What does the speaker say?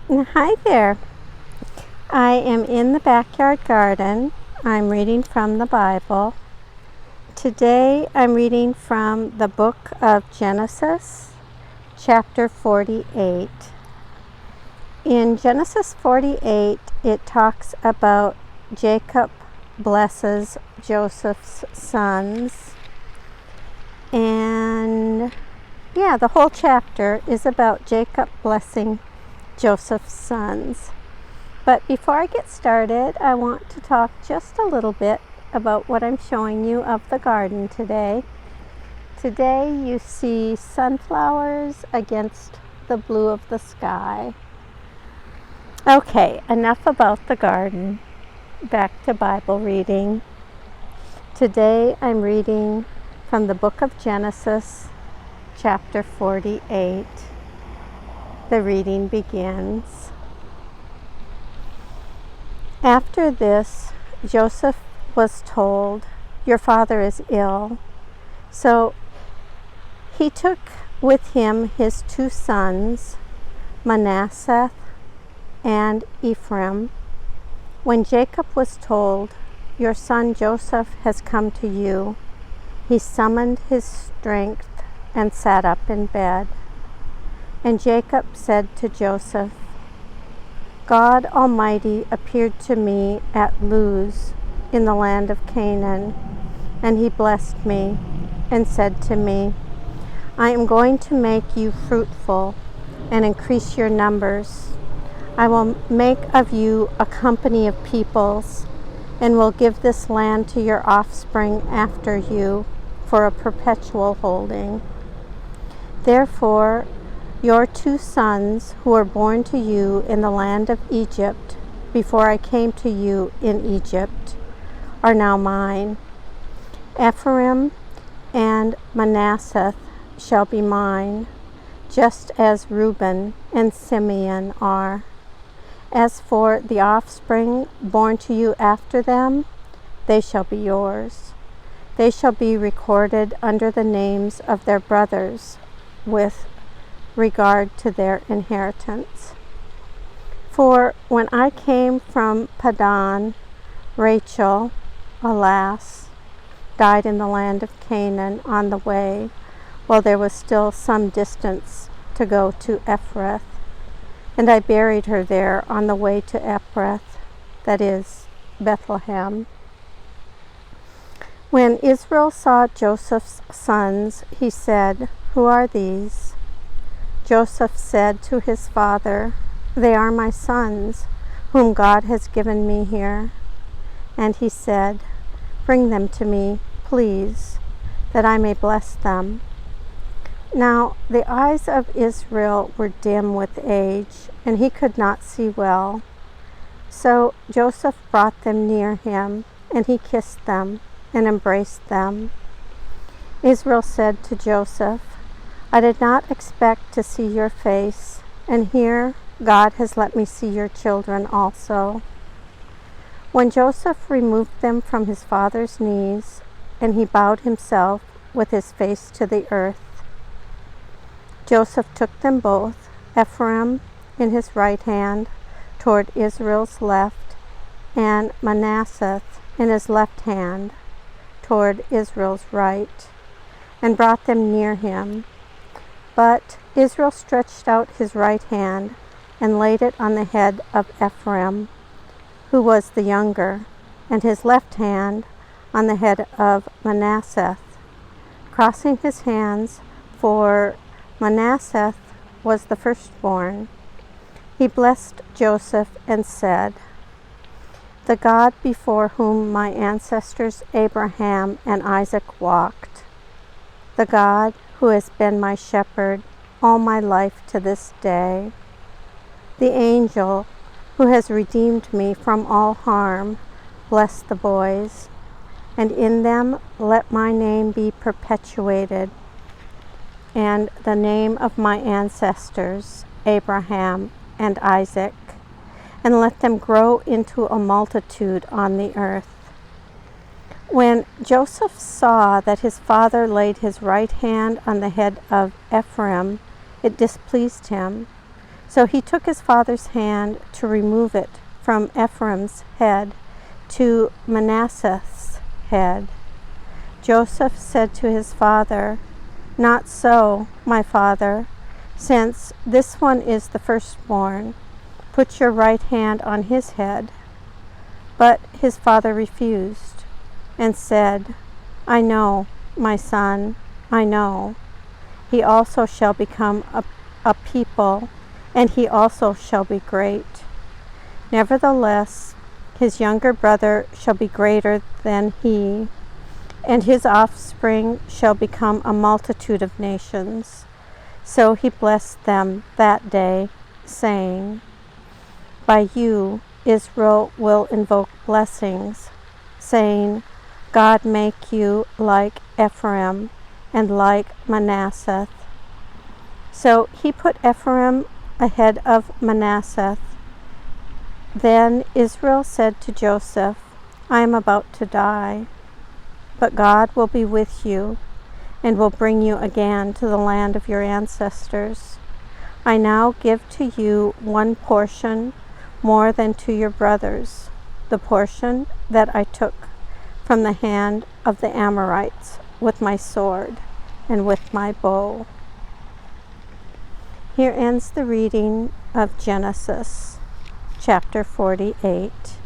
Hi there. I am in the backyard garden. I'm reading from the Bible. Today I'm reading from the book of Genesis, chapter 48. In Genesis 48, it talks about Jacob blesses Joseph's sons. And the whole chapter is about Jacob blessing Joseph's sons. But before I get started, I want to talk just a little bit about what I'm showing you of the garden today. Today you see sunflowers against the blue of the sky. Okay, enough about the garden. Back to Bible reading. Today I'm reading from the book of Genesis, chapter 48. The reading begins. After this, Joseph was told, "Your father is ill." So he took with him his two sons, Manasseh and Ephraim. When Jacob was told, "Your son Joseph has come to you," he summoned his strength and sat up in bed. And Jacob said to Joseph, "God Almighty appeared to me at Luz in the land of Canaan, and he blessed me and said to me, 'I am going to make you fruitful and increase your numbers. I will make of you a company of peoples and will give this land to your offspring after you for a perpetual holding. Therefore, your two sons who were born to you in the land of Egypt before I came to you in Egypt are now mine. Ephraim and Manasseh shall be mine, just as Reuben and Simeon are. As for the offspring born to you after them, they shall be yours. They shall be recorded under the names of their brothers with regard to their inheritance. For when I came from Padan, Rachel, alas, died in the land of Canaan on the way, while there was still some distance to go to Ephrath. And I buried her there on the way to Ephrath, that is, Bethlehem. When Israel saw Joseph's sons, he said, 'Who are these?' Joseph said to his father, 'They are my sons, whom God has given me here.' And he said, 'Bring them to me, please, that I may bless them.' Now the eyes of Israel were dim with age, and he could not see well. So Joseph brought them near him, and he kissed them and embraced them. Israel said to Joseph, 'I did not expect to see your face, and here God has let me see your children also.' When Joseph removed them from his father's knees, and he bowed himself with his face to the earth, Joseph took them both, Ephraim in his right hand toward Israel's left, and Manasseh in his left hand toward Israel's right, and brought them near him. But Israel stretched out his right hand and laid it on the head of Ephraim, who was the younger, and his left hand on the head of Manasseh, crossing his hands, for Manasseh was the firstborn. He blessed Joseph and said, 'The God before whom my ancestors Abraham and Isaac walked, the God who has been my shepherd all my life to this day, the angel who has redeemed me from all harm, bless the boys, and in them let my name be perpetuated, and the name of my ancestors, Abraham and Isaac, and let them grow into a multitude on the earth.' When Joseph saw that his father laid his right hand on the head of Ephraim, it displeased him. So he took his father's hand to remove it from Ephraim's head to Manasseh's head. Joseph said to his father, "Not so, my father, since this one is the firstborn. Put your right hand on his head." But his father refused and said, "I know, my son, I know. He also shall become a people, and he also shall be great. Nevertheless, his younger brother shall be greater than he, and his offspring shall become a multitude of nations." So he blessed them that day, saying, "By you Israel will invoke blessings, saying, God make you like Ephraim and like Manasseh." So he put Ephraim ahead of Manasseh. Then Israel said to Joseph, "I am about to die, but God will be with you and will bring you again to the land of your ancestors. I now give to you one portion more than to your brothers, the portion that I took from the hand of the Amorites with my sword and with my bow." Here ends the reading of Genesis chapter 48.